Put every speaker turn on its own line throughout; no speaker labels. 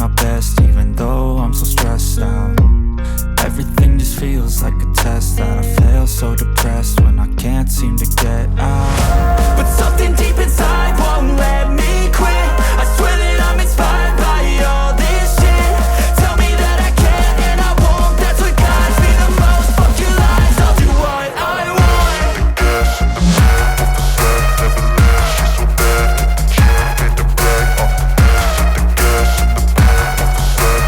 my best, even though I'm so stressed out. Everything just feels like a test that I fail, so depressed when I can't seem to get out. But something deep inside won't let me quit. I swear that I'm inspired by all this shit. Tell me that I can and I won't, that's what guides me the most. Fuck your lies, I'll do what I want.
The gas in the middle of the set, never leave, she's so bad. Can't hit the brag, the gas in the middle of the set, never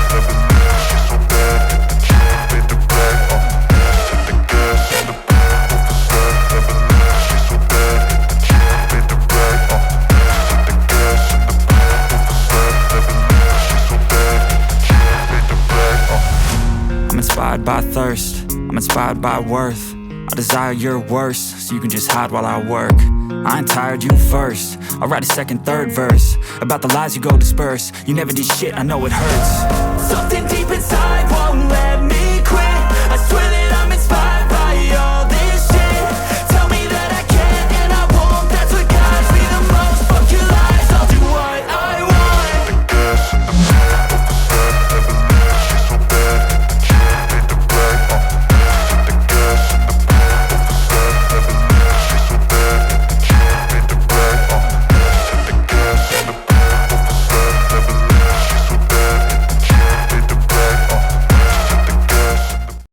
leave, she's so bad. Can't hit the brag, the gas in the middle of the set, never leave, she's so bad. Can't hit the brag, the gas in the middle of the set, never leave, she's so bad. Can't hit the brag,
I'm inspired by thirst, I'm inspired by worth. I desire your worst, so you can just hide while I work. I ain't tired, you first. I'll write a second, third verse about the lies you go disperse. You never did shit, I know it hurts.